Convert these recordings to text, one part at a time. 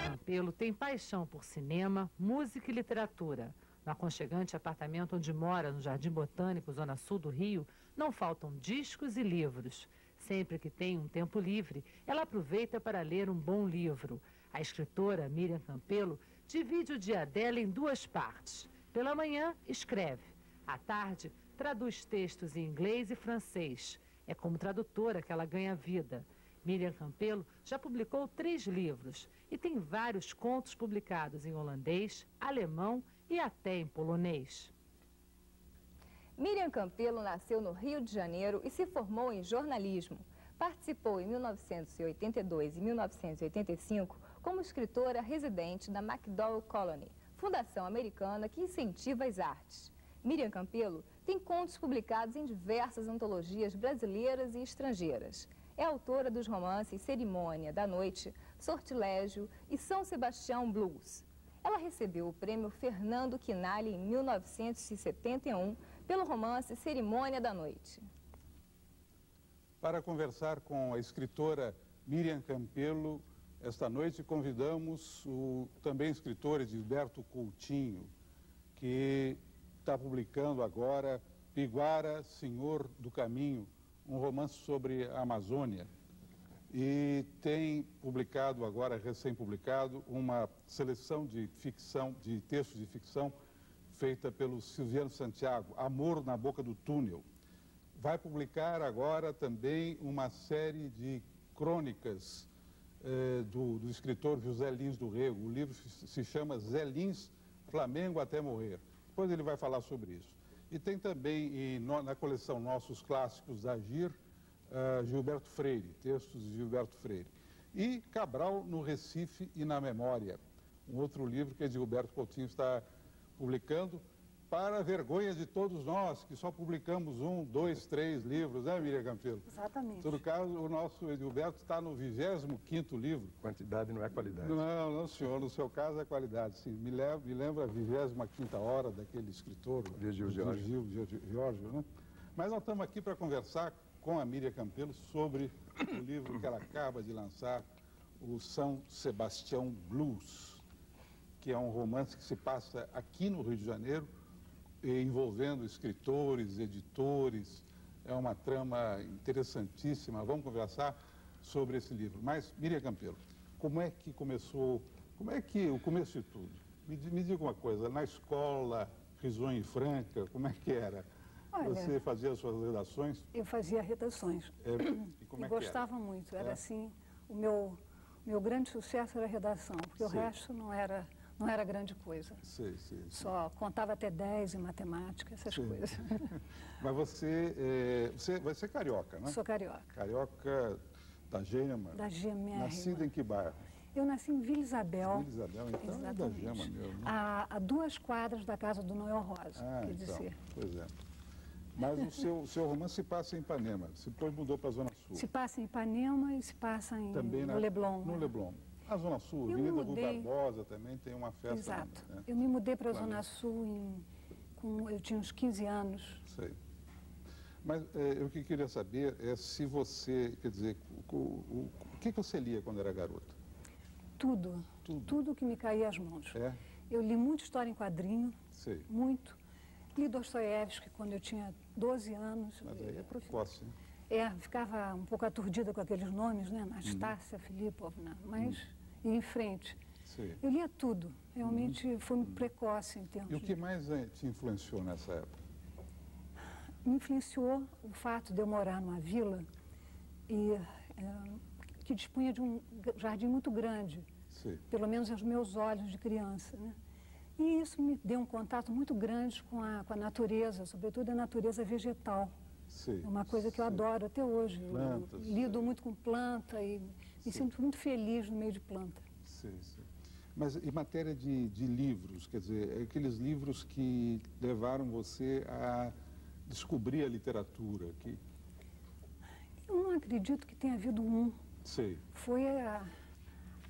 Campelo tem paixão por cinema, música e literatura. No aconchegante apartamento onde mora, no Jardim Botânico, zona sul do Rio, não faltam discos e livros. Sempre que tem um tempo livre, ela aproveita para ler um bom livro. A escritora Miriam Campelo divide o dia dela em duas partes. Pela manhã, escreve. À tarde, traduz textos em inglês e francês. É como tradutora que ela ganha vida. Miriam Campelo já publicou 3 livros e tem vários contos publicados em holandês, alemão e até em polonês. Miriam Campelo nasceu no Rio de Janeiro e se formou em jornalismo. Participou em 1982 e 1985 como escritora residente da MacDowell Colony, fundação americana que incentiva as artes. Miriam Campelo tem contos publicados em diversas antologias brasileiras e estrangeiras. É autora dos romances Cerimônia da Noite, Sortilégio e São Sebastião Blues. Ela recebeu o prêmio Fernando Quinali em 1971 pelo romance Cerimônia da Noite. Para conversar com a escritora Miriam Campelo, esta noite convidamos o também escritor Edilberto Coutinho, que está publicando agora Piguara, Senhor do Caminho, um romance sobre a Amazônia. E tem publicado agora, recém-publicado, uma seleção de ficção, de textos de ficção, feita pelo Silviano Santiago, Amor na Boca do Túnel. Vai publicar agora também uma série de crônicas do escritor José Lins do Rego. O livro se chama Zé Lins, Flamengo até Morrer. Depois ele vai falar sobre isso. E tem também na coleção Nossos Clássicos da Agir, Gilberto Freire, textos de Gilberto Freire. E Cabral no Recife e na Memória, um outro livro que Gilberto Coutinho está publicando, para a vergonha de todos nós, que só publicamos 1, 2, 3 livros, né, Miriam Campelo? Exatamente. Em todo caso, o nosso Edilberto está no 25º livro. Quantidade não é qualidade. Não, senhor, no seu caso é qualidade, sim. Me lembra a 25ª hora daquele escritor, Virgílio Giorgio, né? Mas nós estamos aqui para conversar com a Miriam Campelo sobre o livro que ela acaba de lançar, o São Sebastião Blues, que é um romance que se passa aqui no Rio de Janeiro, envolvendo escritores, editores. É uma trama interessantíssima. Vamos conversar sobre esse livro. Mas, Miriam Campelo, como é que começou, o começo de tudo? Me diga uma coisa, na escola, risonha e franca, como é que era? Olha, você fazia as suas redações? Eu fazia redações. E como é que gostava muito. Era assim, o meu grande sucesso era a redação, porque o resto não era grande coisa. Sei. Só contava até 10 em matemática, essas coisas. Mas você vai ser carioca, né? Sou carioca. Carioca da Gema. Da Gema. Nascida em que bairro? Eu nasci em Vila Isabel. Vila Isabel, então exatamente. É da Gema mesmo. Né? A 2 quadras da casa do Noel Rosa, quer dizer. Pois é. Mas o seu romance se passa em Ipanema, depois mudou para a Zona Sul. Se passa em Ipanema e se passa no Leblon. No Leblon. A Zona Sul, Avenida Rua Barbosa também tem uma festa. Exato. Né? Eu me mudei para a Zona Sul eu tinha uns 15 anos. Sei. Mas o que eu queria saber é se você, quer dizer, o que você lia quando era garota? Tudo que me caía às mãos. É? Eu li muita história em quadrinho, sei. Muito. Li Dostoiévski quando eu tinha 12 anos. Mas aí é precoce, né? Ficava um pouco aturdida com aqueles nomes, né? Nastácia, Filipovna, mas ia em frente. Sim. Eu lia tudo, realmente foi muito precoce em termos E o que mais te influenciou nessa época? Me influenciou o fato de eu morar numa vila que dispunha de um jardim muito grande, Sim. Pelo menos aos meus olhos de criança, né? E isso me deu um contato muito grande com a natureza, sobretudo a natureza vegetal. Sim. É uma coisa que eu adoro até hoje. Plantas, eu lido muito com planta e me sinto muito feliz no meio de planta. Sim. Mas em matéria de livros, quer dizer, aqueles livros que levaram você a descobrir a literatura? Eu não acredito que tenha havido um. Sei. Foi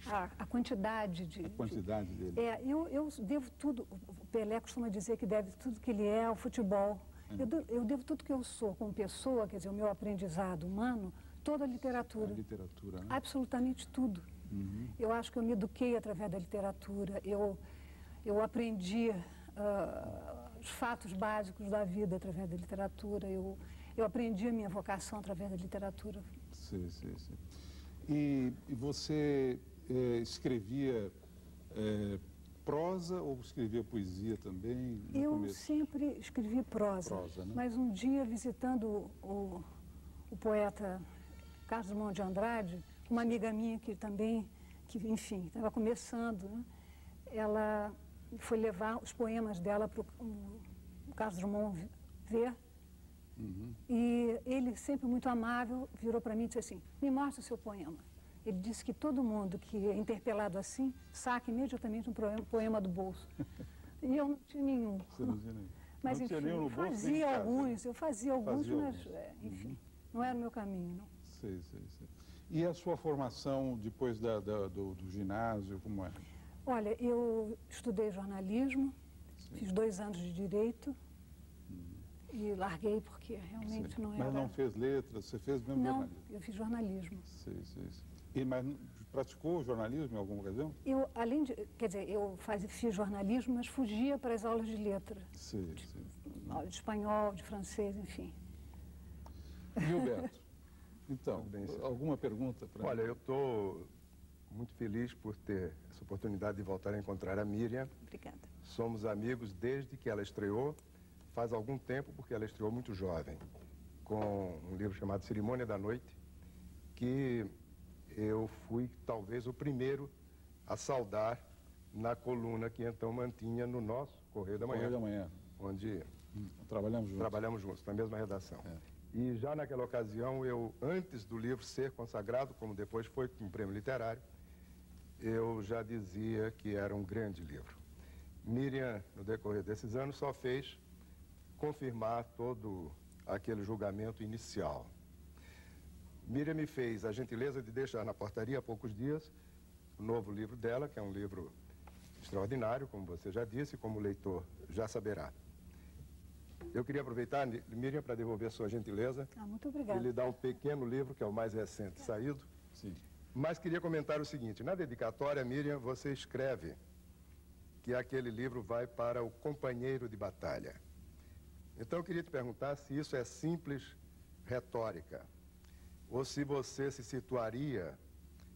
a quantidade de... A quantidade dele. Eu devo tudo, o Pelé costuma dizer que deve tudo que ele é ao futebol. Eu devo tudo que eu sou como pessoa, quer dizer, o meu aprendizado humano, toda a literatura. A literatura, né? Absolutamente tudo. Eu acho que eu me eduquei através da literatura, eu aprendi os fatos básicos da vida através da literatura, eu aprendi a minha vocação através da literatura. Sim. E você escrevia prosa ou escrevia poesia também? Eu sempre escrevi prosa, né? Mas um dia, visitando o poeta Carlos Drummond de Andrade, uma amiga minha que também, enfim, estava começando, né? Ela foi levar os poemas dela para o Carlos Drummond ver. E ele, sempre muito amável, virou para mim e disse assim: me mostra o seu poema. Ele disse que todo mundo que é interpelado assim, saca imediatamente um poema do bolso. E eu não tinha nenhum. Você não tinha nenhum. Mas, não enfim, tinha nenhum no bolso, eu fazia alguns, mas, enfim, não era o meu caminho, não. Sei. E a sua formação depois do ginásio, como é? Olha, eu estudei jornalismo, fiz 2 anos de Direito e larguei porque realmente não era... Mas não fez letras, você fez mesmo jornalismo? Não, eu fiz jornalismo. Mas praticou jornalismo em alguma ocasião? Eu, além de... Quer dizer, eu fiz jornalismo, mas fugia para as aulas de letra. Aula de espanhol, de francês, enfim. Gilberto, então, alguma pergunta para mim? Olha, eu estou muito feliz por ter essa oportunidade de voltar a encontrar a Miriam. Obrigada. Somos amigos desde que ela estreou, faz algum tempo, porque ela estreou muito jovem, com um livro chamado Cerimônia da Noite, que eu fui talvez o primeiro a saudar na coluna que então mantinha no nosso Correio da Manhã. Onde trabalhamos juntos, na mesma redação. E já naquela ocasião, antes do livro ser consagrado, como depois foi com um prêmio literário, eu já dizia que era um grande livro. Miriam, no decorrer desses anos, só fez confirmar todo aquele julgamento inicial. Miriam me fez a gentileza de deixar na portaria há poucos dias o novo livro dela, que é um livro extraordinário, como você já disse, como o leitor já saberá. Eu queria aproveitar, Miriam, para devolver a sua gentileza. Muito obrigada. E lhe dar um pequeno livro, que é o mais recente saído. Sim. Mas queria comentar o seguinte: na dedicatória, Miriam, você escreve que aquele livro vai para o companheiro de batalha. Então eu queria te perguntar se isso é simples retórica, ou se você se situaria,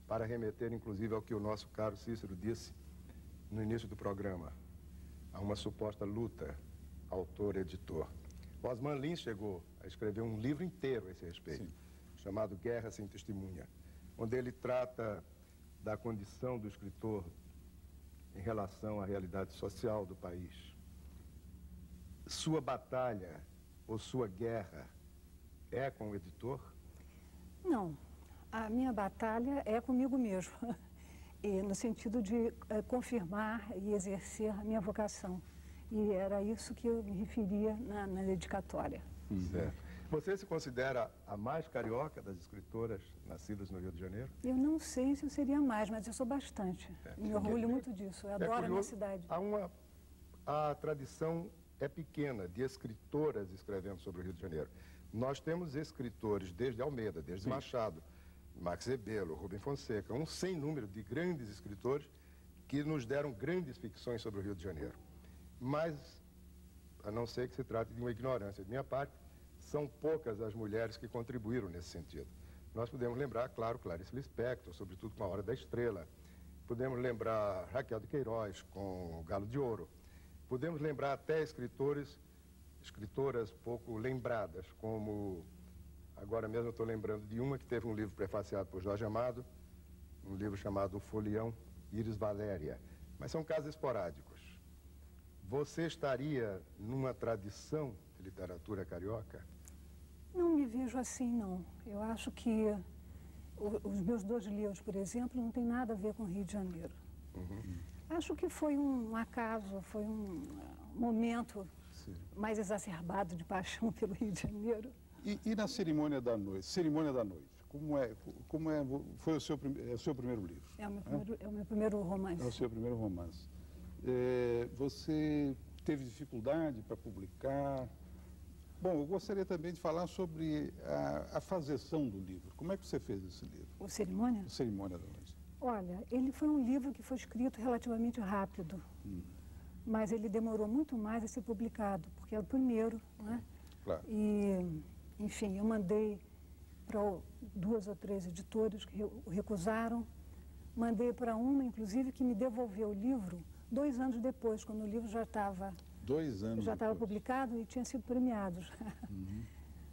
para remeter inclusive ao que o nosso caro Cícero disse no início do programa, a uma suposta luta autor-editor. Osman Lins chegou a escrever um livro inteiro a esse respeito, chamado Guerra Sem Testemunha, onde ele trata da condição do escritor em relação à realidade social do país. Sua batalha ou sua guerra é com o editor? Não, a minha batalha é comigo mesmo, e no sentido de confirmar e exercer a minha vocação. E era isso que eu me referia na dedicatória. Certo. Você se considera a mais carioca das escritoras nascidas no Rio de Janeiro? Eu não sei se eu seria mais, mas eu sou bastante. Me orgulho muito disso, eu adoro a minha cidade. A tradição é pequena de escritoras escrevendo sobre o Rio de Janeiro. Nós temos escritores desde Almeida, desde Machado, Max Rebelo, Rubem Fonseca, um sem número de grandes escritores que nos deram grandes ficções sobre o Rio de Janeiro. Mas, a não ser que se trate de uma ignorância de minha parte, são poucas as mulheres que contribuíram nesse sentido. Nós podemos lembrar, claro, Clarice Lispector, sobretudo com A Hora da Estrela. Podemos lembrar Raquel de Queiroz com O Galo de Ouro. Podemos lembrar até escritoras pouco lembradas, como... Agora mesmo eu estou lembrando de uma que teve um livro prefaciado por Jorge Amado, um livro chamado O Folião, Iris Valéria. Mas são casos esporádicos. Você estaria numa tradição de literatura carioca? Não me vejo assim, não. Eu acho que os meus 2 livros, por exemplo, não tem nada a ver com o Rio de Janeiro. Acho que foi um acaso, foi um momento mais exacerbado de paixão pelo Rio de Janeiro. E na Cerimônia da Noite? Foi o seu primeiro livro? É o meu primeiro romance. É o seu primeiro romance. Você teve dificuldade para publicar? Bom, eu gostaria também de falar sobre a fazeção do livro. Como é que você fez esse livro? O Cerimônia? O Cerimônia da Noite. Olha, ele foi um livro que foi escrito relativamente rápido, mas ele demorou muito mais a ser publicado, porque é o primeiro, né? Claro. E, enfim, eu mandei para 2 ou 3 editoras que recusaram, mandei para uma, inclusive, que me devolveu o livro 2 anos depois, quando o livro já estava... 2 anos já estava depois. publicado e tinha sido premiado.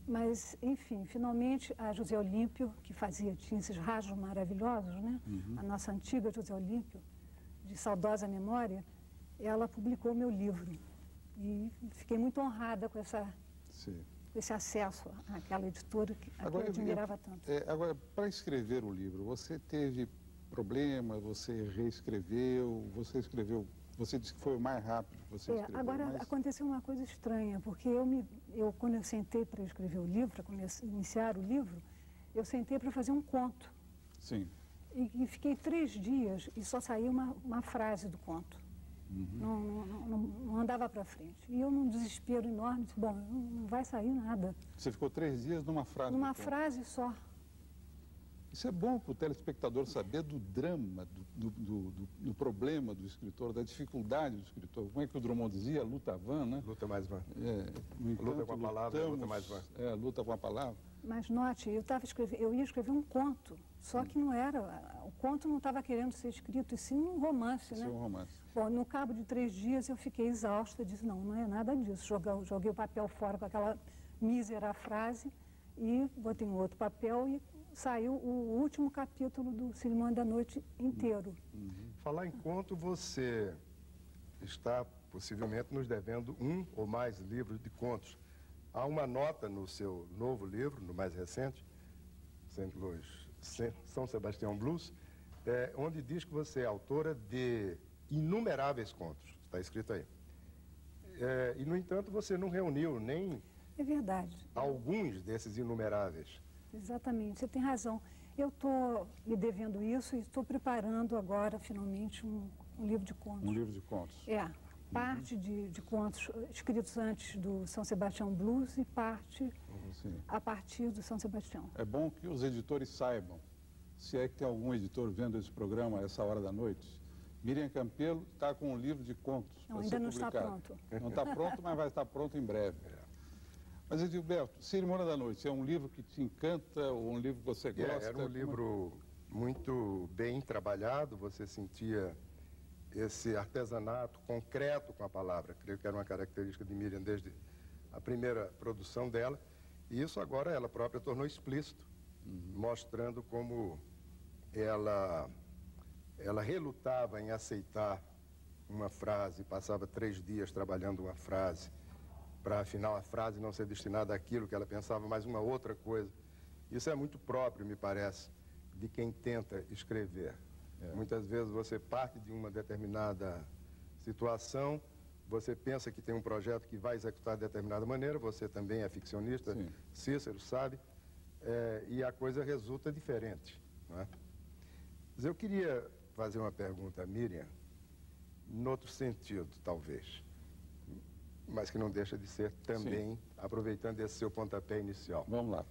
Mas, enfim, finalmente a José Olímpio, que tinha esses rasgos maravilhosos, né? A nossa antiga José Olímpio, de saudosa memória, ela publicou meu livro. E fiquei muito honrada com esse acesso àquela editora que eu admirava tanto. Agora, para escrever o livro, você teve problema, você reescreveu, você disse que foi o mais rápido que você escreveu. Agora, aconteceu uma coisa estranha, porque quando eu sentei para escrever o livro, para iniciar o livro, eu sentei para fazer um conto. Sim. E fiquei 3 dias e só saiu uma frase do conto. Não andava para frente. E eu, num desespero enorme, disse, bom, não vai sair nada. Você ficou 3 dias numa frase? Numa frase só. Isso é bom para o telespectador saber do drama, do problema do escritor, da dificuldade do escritor. Como é que o Drummond dizia? Luta vã, né? Luta mais vã. No entanto, luta com a palavra, luta mais vã. Luta com a palavra. Mas note, eu ia escrever um conto, só que não era, o conto não estava querendo ser escrito, e sim um romance, né? Sim, um romance. Bom, no cabo de 3 dias eu fiquei exausta, disse, não é nada disso. Joguei o papel fora com aquela mísera frase e botei um outro papel e saiu o último capítulo do Cerimônia da Noite inteiro. Falar em conto, você está possivelmente nos devendo 1 ou mais livros de contos. Há uma nota no seu novo livro, no mais recente, São Sebastião Blues, onde diz que você é autora de inumeráveis contos. Está escrito aí. E, no entanto, você não reuniu nem É verdade. alguns desses inumeráveis. Exatamente, você tem razão. Eu estou me devendo isso e estou preparando agora, finalmente, um livro de contos. Um livro de contos. Parte de contos escritos antes do São Sebastião Blues e parte a partir do São Sebastião. É bom que os editores saibam, se é que tem algum editor vendo esse programa a essa hora da noite, Miriam Campelo está com um livro de contos para ser publicado. Ainda não está pronto. Não está pronto, mas vai estar pronto em breve. Mas, Edilberto, Cerimônia da Noite é um livro que te encanta ou um livro que você gosta? Era um livro muito bem trabalhado, você sentia esse artesanato concreto com a palavra. Creio que era uma característica de Miriam desde a primeira produção dela. E isso agora ela própria tornou explícito, mostrando como ela relutava em aceitar uma frase, passava 3 dias trabalhando uma frase, para afinal a frase não ser destinada àquilo que ela pensava, mas uma outra coisa. Isso é muito próprio, me parece, de quem tenta escrever. Muitas vezes você parte de uma determinada situação, você pensa que tem um projeto que vai executar de determinada maneira, você também é ficcionista, Sim. Cícero sabe, e a coisa resulta diferente, não é? Mas eu queria fazer uma pergunta a Miriam, em outro sentido, talvez, mas que não deixa de ser também, aproveitando esse seu pontapé inicial. Vamos lá.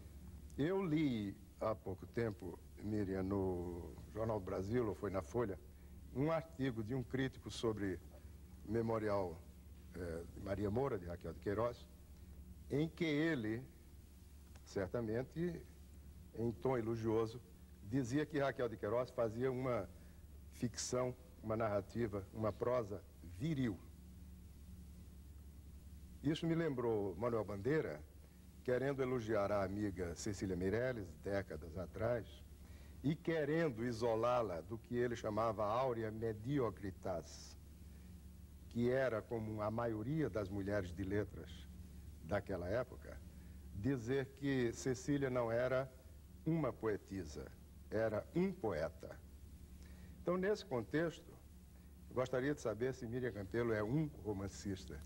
Eu li há pouco tempo, Miriam, no Jornal do Brasil, ou foi na Folha, um artigo de um crítico sobre o memorial de Maria Moura, de Raquel de Queiroz, em que ele, certamente, em tom elogioso, dizia que Raquel de Queiroz fazia uma ficção, uma narrativa, uma prosa viril. Isso me lembrou Manuel Bandeira, querendo elogiar a amiga Cecília Meirelles, décadas atrás, e querendo isolá-la do que ele chamava áurea mediocritas, que era, como a maioria das mulheres de letras daquela época, dizer que Cecília não era uma poetisa, era um poeta. Então, nesse contexto, gostaria de saber se Miriam Campelo é um romancista.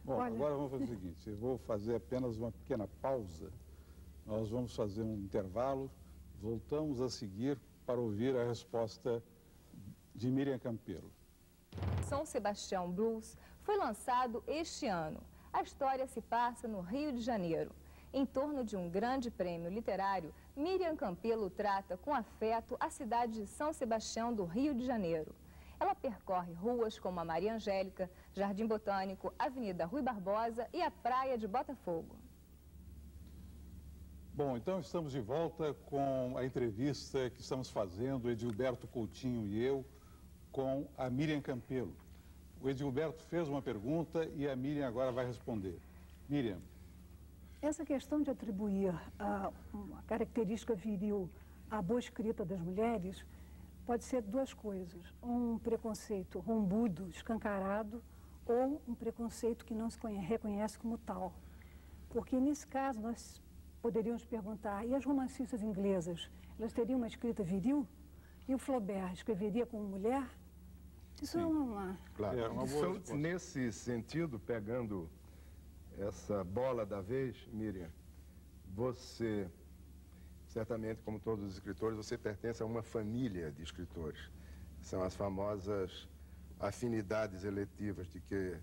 Bom, agora vamos fazer o seguinte, eu vou fazer apenas uma pequena pausa, nós vamos fazer um intervalo, voltamos a seguir para ouvir a resposta de Miriam Campelo. São Sebastião Blues foi lançado este ano. A história se passa no Rio de Janeiro. Em torno de um grande prêmio literário, Miriam Campelo trata com afeto a cidade de São Sebastião do Rio de Janeiro. Ela percorre ruas como a Maria Angélica, Jardim Botânico, Avenida Rui Barbosa e a Praia de Botafogo. Bom, então estamos de volta com a entrevista que estamos fazendo, Edilberto Coutinho e eu, com a Miriam Campelo. O Edilberto fez uma pergunta e a Miriam agora vai responder. Miriam. Essa questão de atribuir uma característica viril à boa escrita das mulheres pode ser duas coisas. Um preconceito rombudo, escancarado, ou um preconceito que não se reconhece como tal. Porque, nesse caso, nós poderíamos perguntar, e as romancistas inglesas, elas teriam uma escrita viril? E o Flaubert escreveria como mulher? Isso é uma... Claro. Nesse sentido, pegando essa bola da vez, Miriam, você, certamente, como todos os escritores, você pertence a uma família de escritores. São as famosas afinidades eletivas de que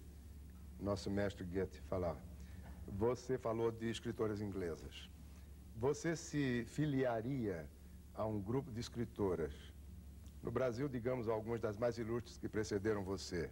nosso mestre Goethe falava. Você falou de escritoras inglesas. Você se filiaria a um grupo de escritoras? No Brasil, digamos, algumas das mais ilustres que precederam você,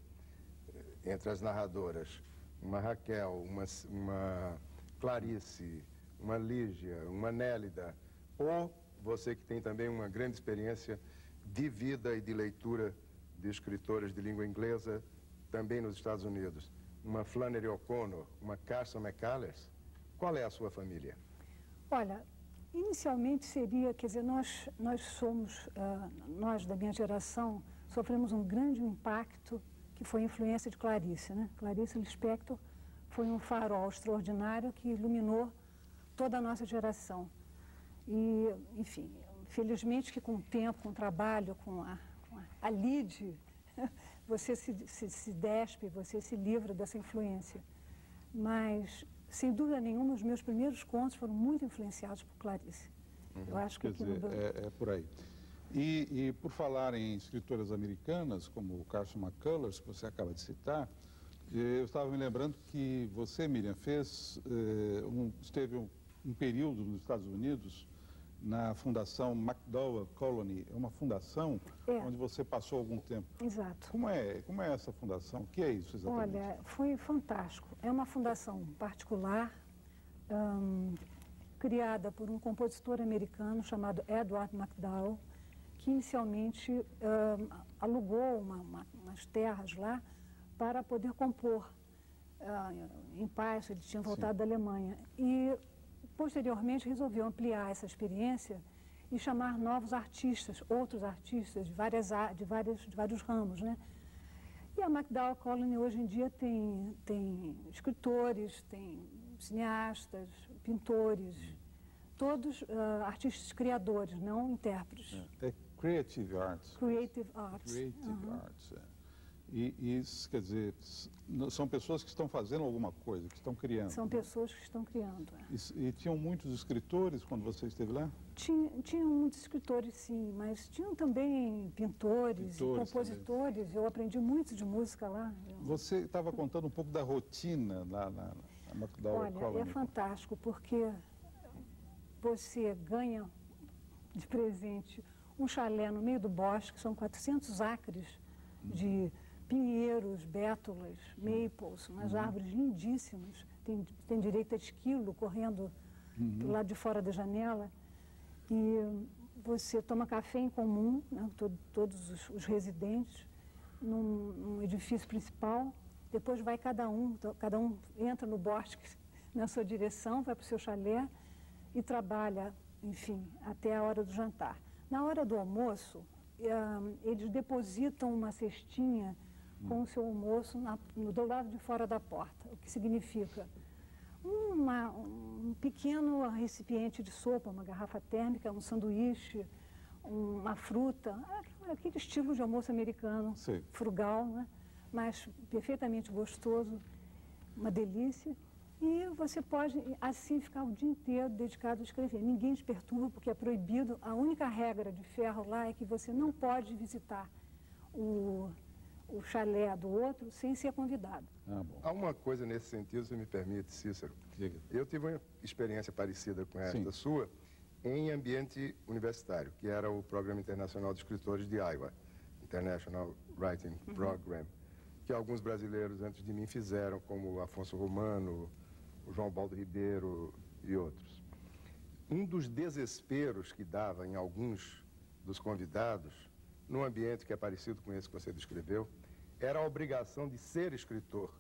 entre as narradoras, uma Raquel, uma Clarice, uma Lígia, uma Nélida, ou você que tem também uma grande experiência de vida e de leitura de escritoras de língua inglesa, também nos Estados Unidos, uma Flannery O'Connor, uma Carson McCullers, qual é a sua família? Olha, inicialmente seria, quer dizer, nós da minha geração, sofremos um grande impacto que foi a influência de Clarice, né? Clarice Lispector foi um farol extraordinário que iluminou toda a nossa geração. E, enfim, felizmente que com o tempo, com o trabalho, com a lide, você se despe, você se livra dessa influência. Mas, sem dúvida nenhuma, os meus primeiros contos foram muito influenciados por Clarice. Eu acho que quer dizer, é por aí. E por falar em escritoras americanas, como o Carson McCullers, que você acaba de citar, eu estava me lembrando que você, Miriam, esteve um período nos Estados Unidos na Fundação MacDowell Colony. É uma fundação onde você passou algum tempo. Exato. Como é essa fundação? O que é isso exatamente? Olha, foi fantástico. É uma fundação particular, criada por um compositor americano chamado Edward MacDowell, que inicialmente alugou umas terras lá para poder compor em paz. Ele tinha voltado da Alemanha. E, posteriormente, resolveu ampliar essa experiência e chamar novos artistas, outros artistas de vários ramos, né? E a MacDowell Colony, hoje em dia, tem escritores, tem cineastas, pintores, todos artistas criadores, não intérpretes. É Creative Arts. Creative Arts. Creative Arts, E isso, quer dizer, são pessoas que estão fazendo alguma coisa, que estão criando. São pessoas que estão criando. E tinham muitos escritores quando você esteve lá? Tinham muitos escritores, sim, mas tinham também pintores e compositores. Também. Eu aprendi muito de música lá. Você estava contando um pouco da rotina lá na MacDowell Colony. Olha, é fantástico, porque você ganha de presente um chalé no meio do bosque, são 400 acres de pinheiros, bétulas, maples, umas árvores lindíssimas. Tem direito a esquilo correndo do lado de fora da janela. E você toma café em comum, né, todos os residentes, num edifício principal. Depois vai cada um entra no bosque na sua direção, vai para o seu chalé e trabalha, enfim, até a hora do jantar. Na hora do almoço, eles depositam uma cestinha com o seu almoço do lado de fora da porta, o que significa um pequeno recipiente de sopa, uma garrafa térmica, um sanduíche, uma fruta, aquele estilo de almoço americano, Sim. frugal, né? Mas perfeitamente gostoso, uma delícia. E você pode, assim, ficar o dia inteiro dedicado a escrever. Ninguém te perturba, porque é proibido. A única regra de ferro lá é que você não pode visitar o o chalé do outro sem ser convidado. Há uma coisa nesse sentido, se me permite, Cícero. Eu tive uma experiência parecida com esta sua em ambiente universitário, que era o Programa Internacional de Escritores de Iowa, International Writing Program, que alguns brasileiros antes de mim fizeram, como o Afonso Romano, o João Baldo Ribeiro e outros. Um dos desesperos que dava em alguns dos convidados, num ambiente que é parecido com esse que você descreveu, era a obrigação de ser escritor,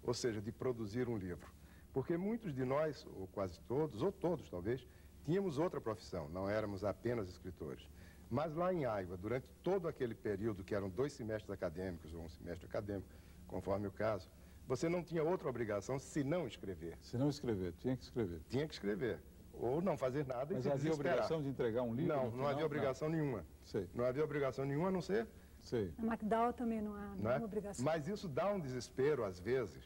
ou seja, de produzir um livro. Porque muitos de nós, ou quase todos, ou todos talvez, tínhamos outra profissão, não éramos apenas escritores. Mas lá em Iowa, durante todo aquele período, que eram 2 semestres acadêmicos, ou um semestre acadêmico, conforme o caso, você não tinha outra obrigação senão escrever. Se não escrever, tinha que escrever. Tinha que escrever. Ou não fazer nada e se desesperar. Mas havia obrigação de entregar um livro? Não, não havia obrigação nenhuma. Sei. Não havia obrigação nenhuma, a não ser... Sei. Na MacDowell também não há nenhuma obrigação. Mas isso dá um desespero, às vezes.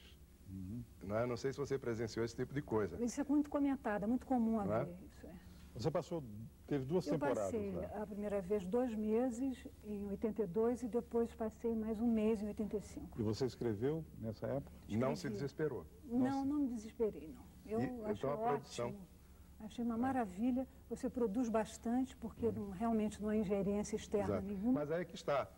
Não sei se você presenciou esse tipo de coisa. Isso é muito comentado, é muito comum haver isso. Você teve 2 temporadas. Eu passei a primeira vez 2 meses em 82 e depois passei mais 1 mês em 85. E você escreveu nessa época? Não se desesperou? Não me desesperei, não. Eu acho ótimo. Achei uma maravilha. Você produz bastante, porque realmente não há ingerência externa nenhuma. Mas aí que está.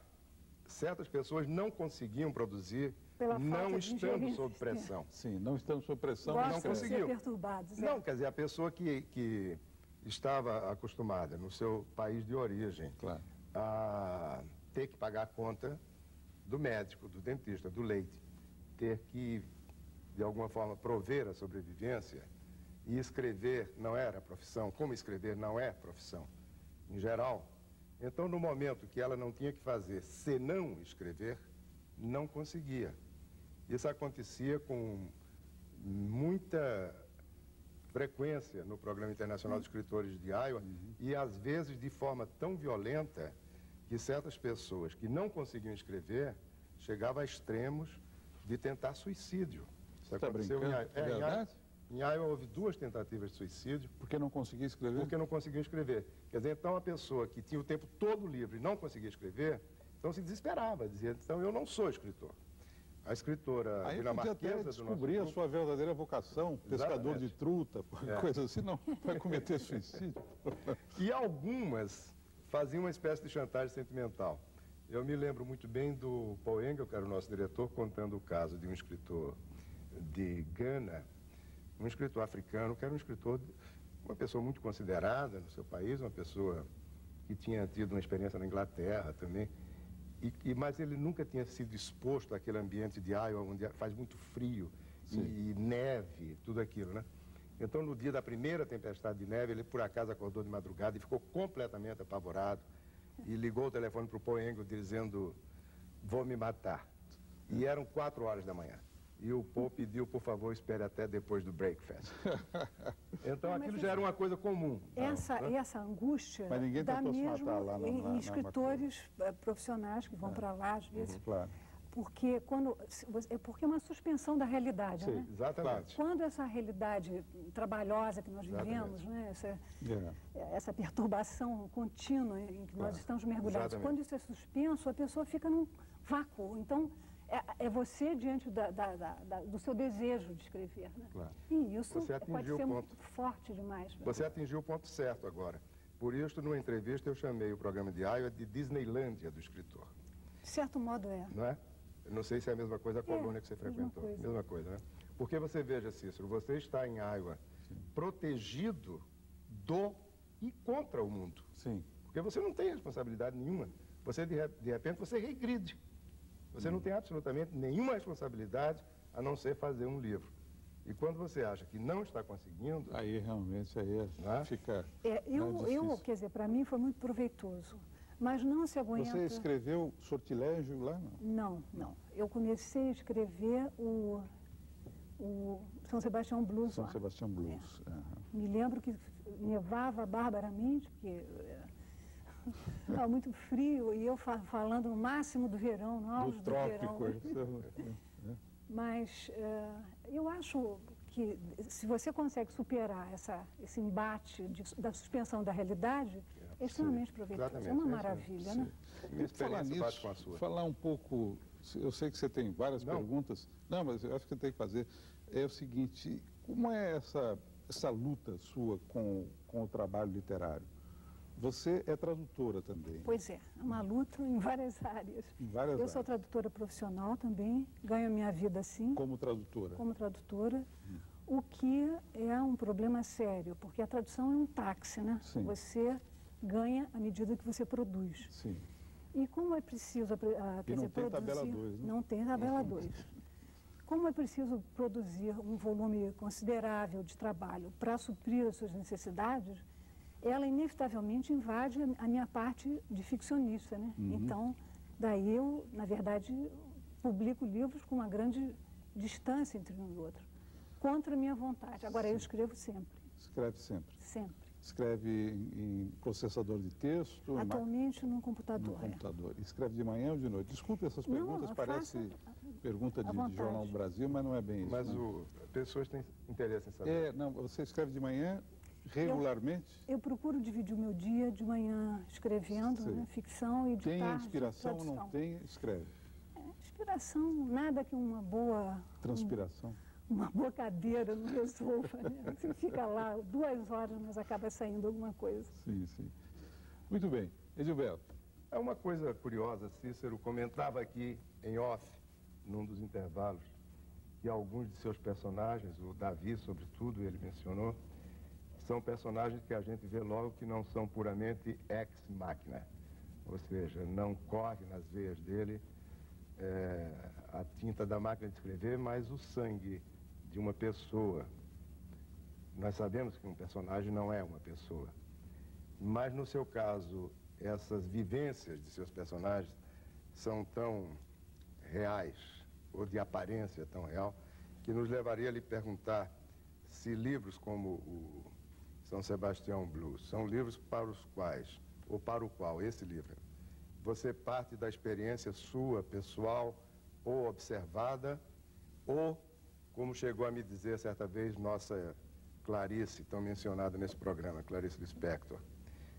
Certas pessoas não conseguiam produzir, não estando sob pressão. Sim, não estando sob pressão. Não conseguiu. Perturbados. Não, quer dizer, a pessoa que estava acostumada no seu país de origem a ter que pagar a conta do médico, do dentista, do leite, ter que, de alguma forma, prover a sobrevivência, e escrever não era profissão, como escrever não é profissão, em geral. Então, no momento que ela não tinha que fazer senão escrever, não conseguia. Isso acontecia com muita frequência no Programa Internacional de Escritores de Iowa e, às vezes, de forma tão violenta que certas pessoas que não conseguiam escrever chegavam a extremos de tentar suicídio. Isso aconteceu em Iowa. Em Iowa houve 2 tentativas de suicídio. Porque não conseguia escrever? Porque não conseguiam escrever. Quer dizer, então a pessoa que tinha o tempo todo livre e não conseguia escrever, então se desesperava, dizia, então eu não sou escritor. A escritora dinamarquesa descobrir a sua verdadeira vocação, pescador de truta, coisa assim, não vai cometer suicídio. E algumas faziam uma espécie de chantagem sentimental. Eu me lembro muito bem do Paul Engel, que era o nosso diretor, contando o caso de um escritor de Gana, um escritor africano, que era um escritor, uma pessoa muito considerada no seu país, uma pessoa que tinha tido uma experiência na Inglaterra também, mas ele nunca tinha sido exposto àquele ambiente de Iowa, onde faz muito frio e neve, tudo aquilo, né? Então, no dia da primeira tempestade de neve, ele por acaso acordou de madrugada e ficou completamente apavorado e ligou o telefone para o Paul Engel dizendo, vou me matar. E eram 4 horas da manhã. E o Paul pediu, por favor, espere até depois do breakfast. Então, aquilo já era uma coisa comum. Essa angústia dá mesmo em escritores profissionais que vão para lá, às vezes. Claro. Porque é uma suspensão da realidade, né? Exatamente. Quando essa realidade trabalhosa que nós vivemos, né? Essa perturbação contínua em que nós estamos mergulhados, quando isso é suspenso, a pessoa fica num vácuo. Então, é você diante do seu desejo de escrever, né? Claro. E isso pode ser muito forte demais. Você atingiu o ponto certo agora. Por isso, numa entrevista, eu chamei o programa de Iowa de Disneylândia do escritor. De certo modo é. Não é? Eu não sei se é a mesma coisa a colônia que você frequentou. Mesma coisa, né? Porque você veja, Cícero, você está em Iowa protegido do e contra o mundo. Sim. Porque você não tem responsabilidade nenhuma. Você, de repente, você regride. Você não tem absolutamente nenhuma responsabilidade a não ser fazer um livro. E quando você acha que não está conseguindo... Aí realmente fica... Quer dizer, para mim foi muito proveitoso. Mas não se aguenta... Você escreveu Sortilégio lá? Não. Eu comecei a escrever o São Sebastião Blues. São Sebastião Blues. Me lembro que nevava barbaramente, porque... Estava muito frio e eu falando no máximo do verão, no auge do verão. Mas eu acho que se você consegue superar esse embate da suspensão da realidade, é extremamente proveitoso. É uma maravilha, né? Minha experiência bate com a sua. Falar um pouco eu sei que você tem várias perguntas. Não, mas eu acho que tem que fazer. É o seguinte, como é essa luta sua com o trabalho literário? Você é tradutora também. Pois é uma luta em várias áreas. Em várias áreas. Eu sou tradutora profissional também, ganho a minha vida assim. Como tradutora? Como tradutora, o que é um problema sério, porque a tradução é um táxi, né? Sim. Você ganha à medida que você produz. Sim. E como é preciso não tem tabela 2, né? Não tem tabela 2. Como é preciso produzir um volume considerável de trabalho para suprir as suas necessidades, ela inevitavelmente invade a minha parte de ficcionista, né? Então, daí eu, na verdade, publico livros com uma grande distância entre um e outro, contra a minha vontade. Agora, eu escrevo sempre. Escreve sempre? Sempre. Escreve em processador de texto? Atualmente no computador. No computador. Escreve de manhã ou de noite? Desculpe essas perguntas, parece pergunta de Jornal do Brasil, mas não é bem isso. Mas pessoas têm interesse em saber. Não, você escreve de manhã regularmente? Eu procuro dividir o meu dia de manhã escrevendo, né, ficção, e de tarde tem inspiração ou tradução. não tem? Escreve. Inspiração, nada que uma boa... Transpiração. Uma boa cadeira não resolva, né? Você fica lá 2 horas, mas acaba saindo alguma coisa. Sim, sim. Muito bem. Edilberto. É uma coisa curiosa, Cícero comentava aqui em off, num dos intervalos, que alguns de seus personagens, o Davi, sobretudo, ele mencionou, são personagens que a gente vê logo que não são puramente ex machina. Ou seja, não corre nas veias dele a tinta da máquina de escrever, mas o sangue de uma pessoa. Nós sabemos que um personagem não é uma pessoa. Mas, no seu caso, essas vivências de seus personagens são tão reais, ou de aparência tão real, que nos levaria a lhe perguntar se livros como o São Sebastião Blues são livros para os quais, ou para o qual esse livro, você parte da experiência sua, pessoal, ou observada, ou, como chegou a me dizer certa vez nossa Clarice, tão mencionada nesse programa, Clarice Lispector,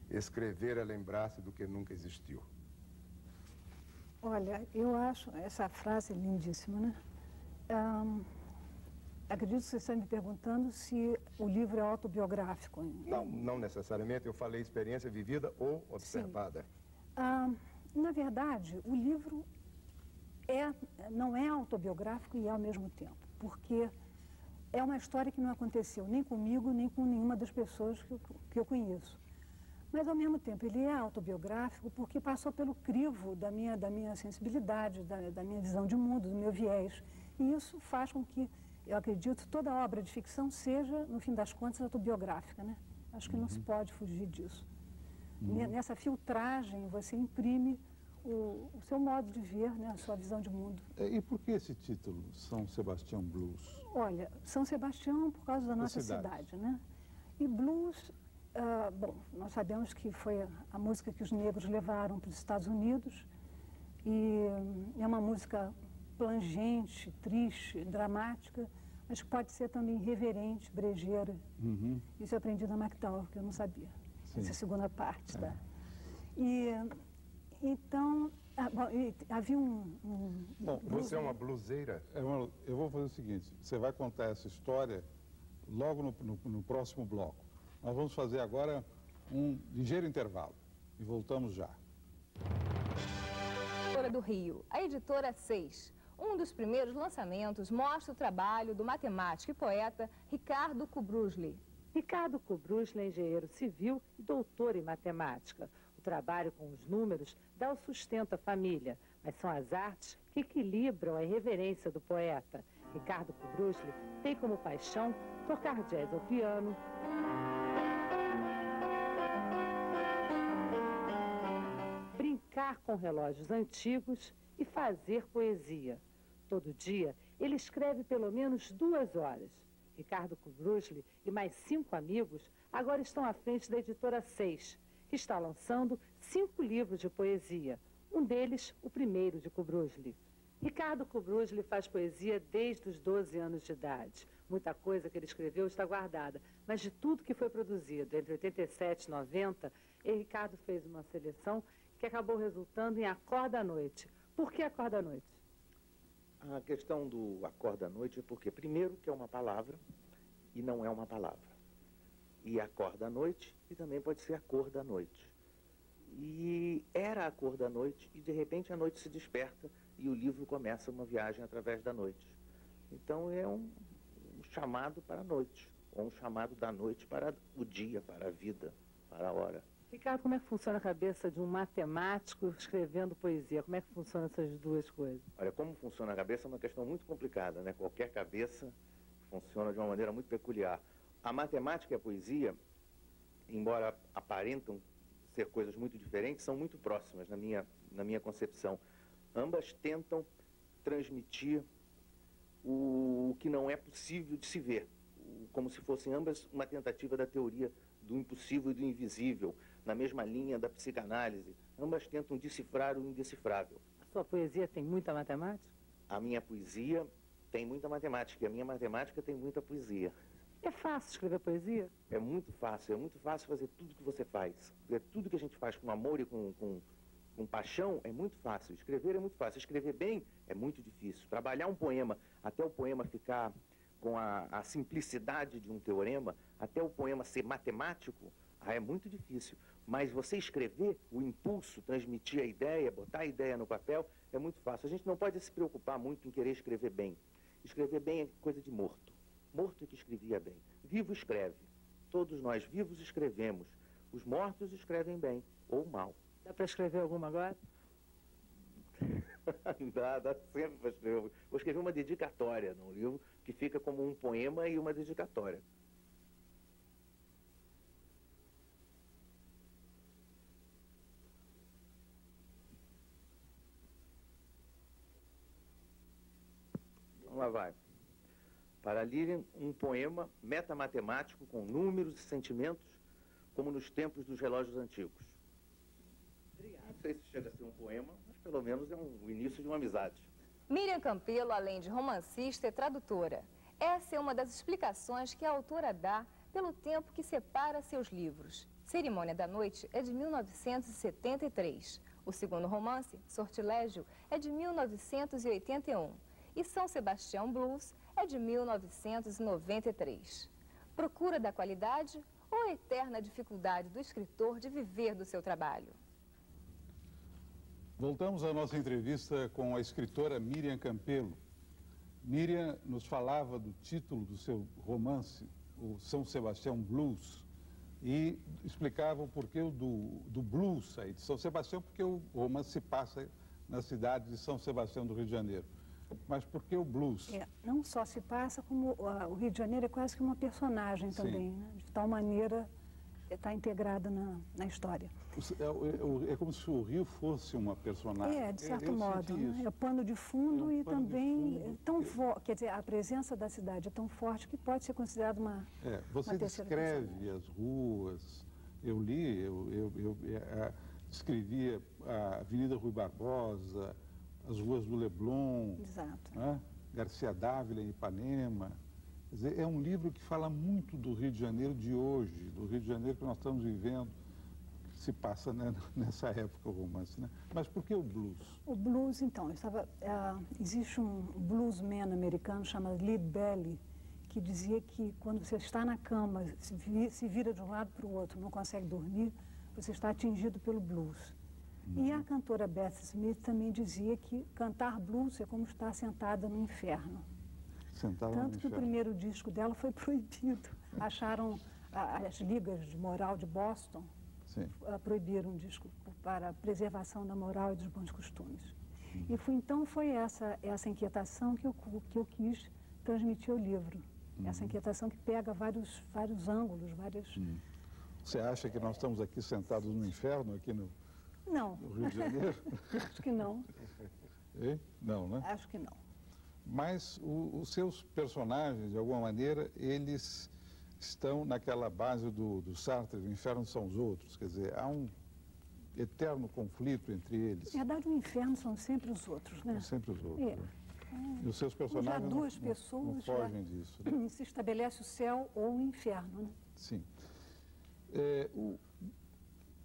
escrever é lembrar-se do que nunca existiu. Olha, eu acho essa frase lindíssima, né? Acredito que você está me perguntando se o livro é autobiográfico. Não necessariamente. Eu falei experiência vivida ou observada. Na verdade, o livro não é autobiográfico e é ao mesmo tempo, porque é uma história que não aconteceu nem comigo, nem com nenhuma das pessoas que eu conheço. Mas, ao mesmo tempo, ele é autobiográfico porque passou pelo crivo da minha sensibilidade, da minha visão de mundo, do meu viés. E isso faz com que, eu acredito, toda obra de ficção seja, no fim das contas, autobiográfica, né? Acho que não se pode fugir disso. Nessa filtragem, você imprime o seu modo de ver, né, a sua visão de mundo. E por que esse título, São Sebastião Blues? Olha, São Sebastião por causa da nossa cidade, né? E blues, bom, nós sabemos que foi a música que os negros levaram para os Estados Unidos e é uma música plangente, triste, dramática, mas que pode ser também reverente, brejeira. Isso eu aprendi na MacDowell, que eu não sabia. Sim. Essa segunda parte. Então, havia Bom, você é uma bluseira? Eu vou fazer o seguinte, você vai contar essa história logo no próximo bloco. Nós vamos fazer agora um ligeiro intervalo e voltamos já. Editora do Rio, a Editora 6. Um dos primeiros lançamentos mostra o trabalho do matemático e poeta Ricardo Kubrusli. Ricardo Kubrusli é engenheiro civil e doutor em matemática. O trabalho com os números dá o sustento à família, mas são as artes que equilibram a irreverência do poeta. Ricardo Kubrusli tem como paixão tocar jazz ao piano, brincar com relógios antigos e fazer poesia. Todo dia, ele escreve pelo menos 2 horas. Ricardo Kubrusli e mais 5 amigos agora estão à frente da Editora 6, que está lançando 5 livros de poesia. Um deles, o primeiro de Kubrusli. Ricardo Kubrusli faz poesia desde os 12 anos de idade. Muita coisa que ele escreveu está guardada, mas de tudo que foi produzido entre 87 e 90, Ricardo fez uma seleção que acabou resultando em Acorda à Noite. Por que Acorda à Noite? A questão do acorda à noite é porque, primeiro, que é uma palavra e não é uma palavra. E acorda à noite e também pode ser a cor da noite. E era a cor da noite e, de repente, a noite se desperta e o livro começa uma viagem através da noite. Então, é um chamado para a noite, ou um chamado da noite para o dia, para a vida, para a hora. Ricardo, como é que funciona a cabeça de um matemático escrevendo poesia? Como é que funcionam essas duas coisas? Olha, como funciona a cabeça é uma questão muito complicada, né? Qualquer cabeça funciona de uma maneira muito peculiar. A matemática e a poesia, embora aparentam ser coisas muito diferentes, são muito próximas na minha concepção. Ambas tentam transmitir o que não é possível de se ver, como se fossem ambas uma tentativa da teoria do impossível e do invisível, na mesma linha da psicanálise. Ambas tentam decifrar o indecifrável. A sua poesia tem muita matemática? A minha poesia tem muita matemática, e a minha matemática tem muita poesia. É fácil escrever poesia? É muito fácil fazer tudo que você faz. Tudo que a gente faz com amor e com paixão é muito fácil. Escrever é muito fácil. Escrever bem é muito difícil. Trabalhar um poema, até o poema ficar com a simplicidade de um teorema, até o poema ser matemático, é muito difícil. Mas você escrever, o impulso, transmitir a ideia, botar a ideia no papel, é muito fácil. A gente não pode se preocupar muito em querer escrever bem. Escrever bem é coisa de morto. Morto é que escrevia bem. Vivo escreve. Todos nós vivos escrevemos. Os mortos escrevem bem ou mal. Dá para escrever alguma agora? Dá sempre para escrever. Vou escrever uma dedicatória num livro que fica como um poema e uma dedicatória. Então lá vai. Para Lírian, um poema metamatemático com números e sentimentos, como nos tempos dos relógios antigos. Obrigado. Não sei se chega a ser um poema, mas pelo menos é o início de uma amizade. Míriam Campelo, além de romancista, é tradutora. Essa é uma das explicações que a autora dá pelo tempo que separa seus livros. Cerimônia da Noite é de 1973. O segundo romance, Sortilégio, é de 1981. E São Sebastião Blues é de 1993. Procura da qualidade ou a eterna dificuldade do escritor de viver do seu trabalho? Voltamos à nossa entrevista com a escritora Míriam Campelo. Míriam nos falava do título do seu romance, o São Sebastião Blues, e explicava o porquê do blues aí de São Sebastião, porque o romance se passa na cidade de São Sebastião do Rio de Janeiro. Mas por que o blues? Não só se passa, como o Rio de Janeiro é quase que uma personagem também, né? De tal maneira está integrada na história. É como se o Rio fosse uma personagem. De certo modo. Né? É pano de fundo e também tão forte. Quer dizer, a presença da cidade é tão forte que pode ser considerada uma você descreve as ruas. Eu li, descrevia a Avenida Rui Barbosa, as ruas do Leblon, né? Garcia Dávila em Ipanema. Quer dizer, é um livro que fala muito do Rio de Janeiro de hoje, do Rio de Janeiro que nós estamos vivendo, que se passa, né, nessa época o romance, né? Mas por que o blues? O blues, então, existe um bluesman americano chamado Lead Belly, que dizia que quando você está na cama, se vira de um lado para o outro, não consegue dormir, você está atingido pelo blues. E a cantora Beth Smith também dizia que cantar blues é como estar sentada no inferno. Tanto que o primeiro disco dela foi proibido. Acharam, as ligas de moral de Boston proibiram o disco para a preservação da moral e dos bons costumes. E foi essa inquietação que eu quis transmitir ao livro. Essa inquietação que pega vários ângulos, Você acha que nós estamos aqui sentados no inferno, aqui no Rio de Janeiro? Acho que não. Não, né? Acho que não. Mas os seus personagens, de alguma maneira, eles estão naquela base do Sartre, o inferno são os outros. Quer dizer, há um eterno conflito entre eles. Na verdade, o inferno são sempre os outros, né? São sempre os outros. E os seus personagens já duas pessoas não fogem disso. Né? Se estabelece o céu ou o inferno, né? Sim.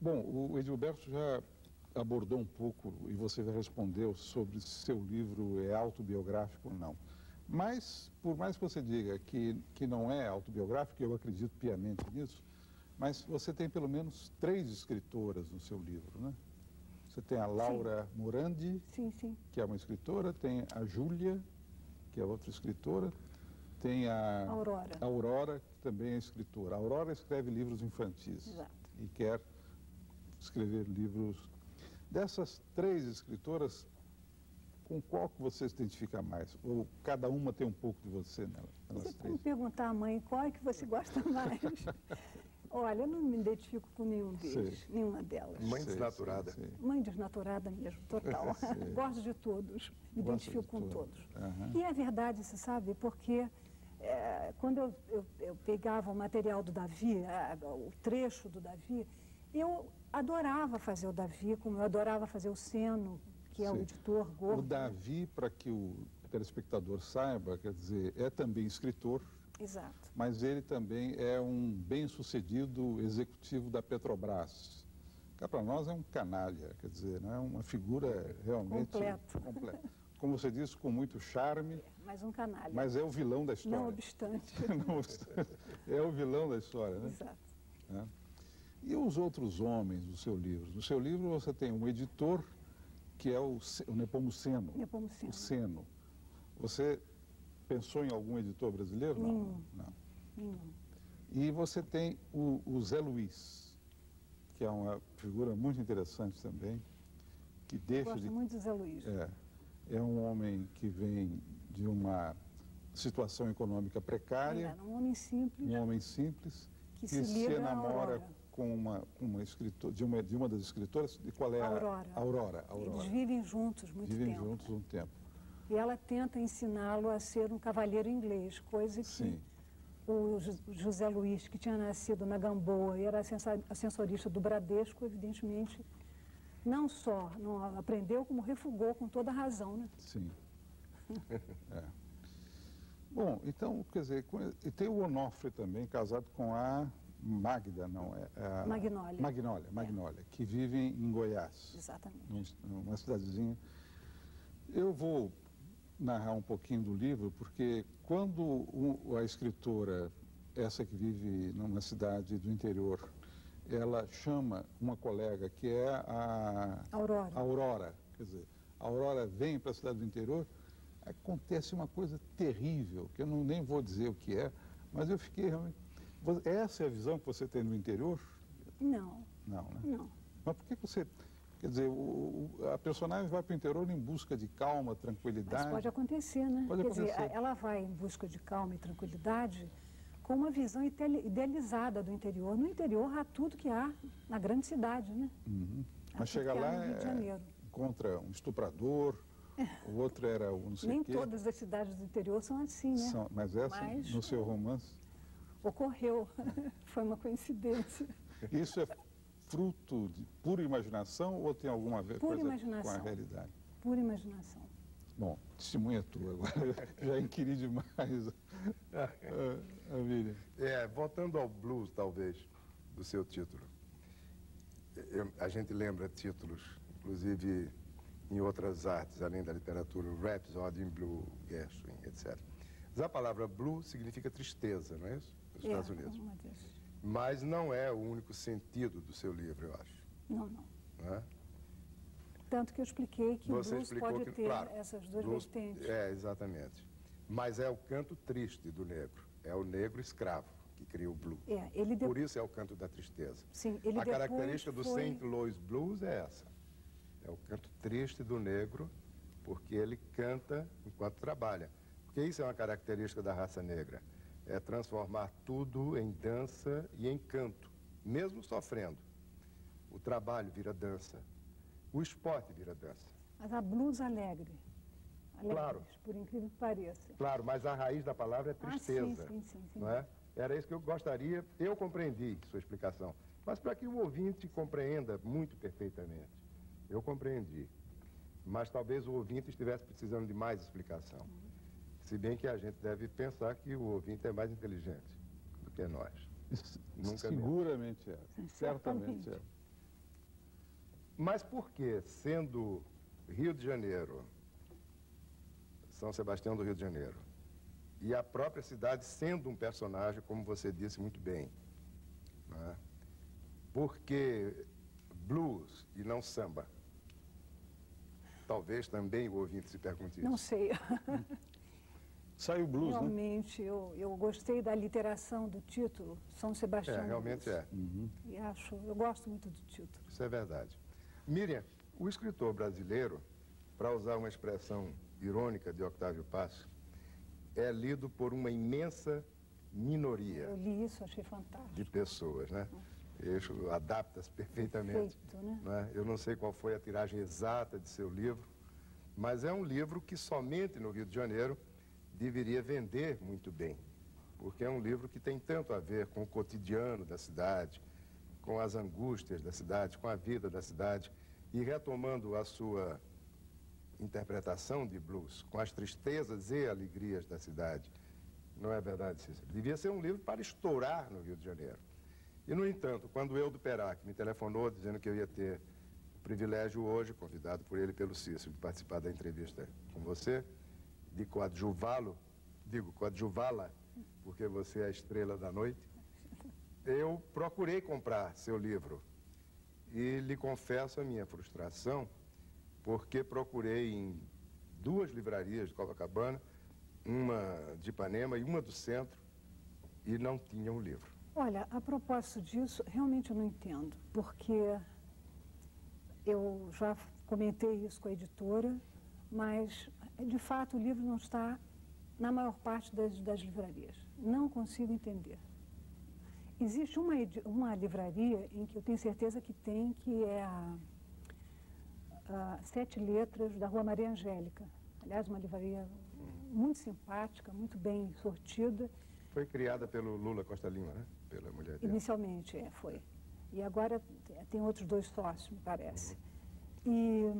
O Edilberto já abordou um pouco, e você respondeu sobre se seu livro é autobiográfico ou não. Mas, por mais que você diga que não é autobiográfico, eu acredito piamente nisso, mas você tem pelo menos 3 escritoras no seu livro, né? Você tem a Laura Morandi, que é uma escritora, tem a Júlia, que é outra escritora, tem a Aurora, que também é escritora. A Aurora escreve livros infantis. Exato. E quer escrever livros. Dessas 3 escritoras, com qual que você se identifica mais? Ou cada uma tem um pouco de você nelas? Você pode perguntar à mãe qual é que você gosta mais. Olha, eu não me identifico com nenhum deles, nenhuma delas. Mãe desnaturada. Mãe desnaturada mesmo, total. Gosto de todos, me identifico com todos. E é verdade, você sabe, porque quando eu pegava o material do Davi, o trecho do Davi, eu adorava fazer o Davi, como eu adorava fazer o Seno, que é o editor gordo. O Davi, para que o telespectador saiba, quer dizer, é também escritor. Exato. Mas ele também é um bem-sucedido executivo da Petrobras. Que para nós é um canalha, quer dizer, não é uma figura realmente completa. Como você disse, com muito charme. Mas um canalha. Mas é o vilão da história. Não obstante. Não obstante. É o vilão da história, né? Exato. É. E os outros homens do seu livro? No seu livro você tem um editor, que é o Nepomuceno. Nepomuceno. O Seno. Você pensou em algum editor brasileiro? Nenhum. Não. Nenhum. E você tem o Zé Luiz, que é uma figura muito interessante também, que deixa Gosto muito do Zé Luiz. É um homem que vem de uma situação econômica precária. Um homem simples. Um homem simples que se enamora com uma escritora, de uma das escritoras. E qual é Aurora. A Aurora. Eles vivem juntos muito tempo. Vivem juntos um tempo. E ela tenta ensiná-lo a ser um cavalheiro inglês, coisa que o José Luiz, que tinha nascido na Gamboa e era ascensorista do Bradesco, evidentemente, não só não aprendeu, como refugou com toda a razão, né? Sim. Bom, então, quer dizer, e tem o Onofre também, casado com a Magda, não, é a Magnólia, que vive em Goiás. Exatamente. Numa cidadezinha. Eu vou narrar um pouquinho do livro, porque quando a escritora, essa que vive numa cidade do interior, ela chama uma colega que é a Aurora. Quer dizer, a Aurora vem para a cidade do interior, acontece uma coisa terrível, que eu nem vou dizer o que é, mas eu fiquei realmente... Essa é a visão que você tem no interior? Não. Não, né? Não. Mas por que você... Quer dizer, a personagem vai para o interior em busca de calma, tranquilidade. Mas pode acontecer, né? Pode acontecer. Quer dizer, ela vai em busca de calma e tranquilidade com uma visão idealizada do interior. No interior há tudo que há na grande cidade, né? Mas chega lá, encontra um estuprador, o outro era o não sei Nem quê. todas as cidades do interior são assim, né? Mas essa, no seu romance... Ocorreu. Foi uma coincidência. Isso é fruto de pura imaginação ou tem alguma coisa com a realidade? Pura imaginação. Bom, testemunha tua agora. Já inquiri demais. A Miriam. Voltando ao blues, talvez, do seu título. A gente lembra títulos, inclusive em outras artes, além da literatura, Rhapsody in Blue, Gershwin, etc. Mas a palavra blue significa tristeza, não é isso? Nos Estados Unidos. Mas não é o único sentido do seu livro, eu acho. Não. Não é? Tanto que eu expliquei que Você o blues pode ter essas duas vertentes. Exatamente. Mas é o canto triste do negro. É o negro escravo que cria o blues. Por isso é o canto da tristeza. Sim, a característica do St. Louis Blues é essa. É o canto triste do negro, porque ele canta enquanto trabalha. Porque isso é uma característica da raça negra. É transformar tudo em dança e em canto, mesmo sofrendo. O trabalho vira dança, o esporte vira dança. Mas a blues alegre. Claro. Por incrível que pareça. Claro, mas a raiz da palavra é tristeza. Sim. Não é? Era isso que eu gostaria, eu compreendi sua explicação. Mas para que o ouvinte compreenda muito perfeitamente, eu compreendi. Mas talvez o ouvinte estivesse precisando de mais explicação. Se bem que a gente deve pensar que o ouvinte é mais inteligente do que nós. Seguramente é. Certamente é. Mas por que, sendo Rio de Janeiro, São Sebastião do Rio de Janeiro, e a própria cidade sendo um personagem, como você disse muito bem, né? Por que blues e não samba? Talvez também o ouvinte se pergunte isso. Não sei. Saiu blues, realmente, né? Eu gostei da literação do título, São Sebastião. Realmente Blues. é. E eu gosto muito do título. Isso é verdade. Miriam, o escritor brasileiro, para usar uma expressão irônica de Octávio Paz, é lido por uma imensa minoria. Eu li isso, achei fantástico. De pessoas, né? Isso adapta-se perfeitamente. Perfeito, né? Eu não sei qual foi a tiragem exata de seu livro, mas é um livro que somente no Rio de Janeiro deveria vender muito bem, porque é um livro que tem tanto a ver com o cotidiano da cidade, com as angústias da cidade, com a vida da cidade, e retomando a sua interpretação de blues, com as tristezas e alegrias da cidade. Não é verdade, Cícero? Devia ser um livro para estourar no Rio de Janeiro. E, no entanto, quando Eudo Perac me telefonou dizendo que eu ia ter o privilégio hoje, convidado por ele e pelo Cícero, de participar da entrevista com você, de coadjuvá-la, porque você é a estrela da noite, eu procurei comprar seu livro. E lhe confesso a minha frustração, porque procurei em 2 livrarias de Copacabana, uma de Ipanema e uma do centro, e não tinha um livro. Olha, a propósito disso, realmente eu não entendo, porque eu já comentei isso com a editora, mas, de fato, o livro não está na maior parte das livrarias. Não consigo entender. Existe uma livraria em que eu tenho certeza que tem, que é a 7 Letras da Rua Maria Angélica. Aliás, uma livraria muito simpática, muito bem sortida. Foi criada pelo Lula Costa Lima, né? Pela mulher dele. Inicialmente, foi. E agora tem outros 2 sócios, me parece. E,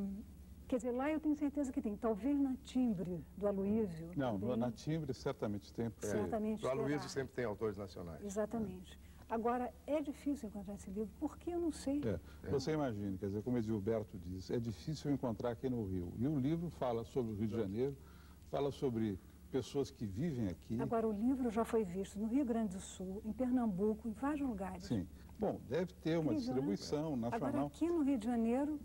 quer dizer, lá eu tenho certeza que tem. Talvez na Timbre, do Aloísio. Não, também. Na Timbre certamente tem. Certamente o Aloísio terá. sempre tem autores nacionais. Exatamente. Agora, é difícil encontrar esse livro, porque eu não sei. Você imagina, quer dizer, como Edilberto diz, é difícil encontrar aqui no Rio. E o livro fala sobre o Rio de Janeiro, fala sobre pessoas que vivem aqui. Agora, o livro já foi visto no Rio Grande do Sul, em Pernambuco, em vários lugares. Sim. Bom, deve ter uma distribuição nacional. Agora, aqui no Rio de Janeiro,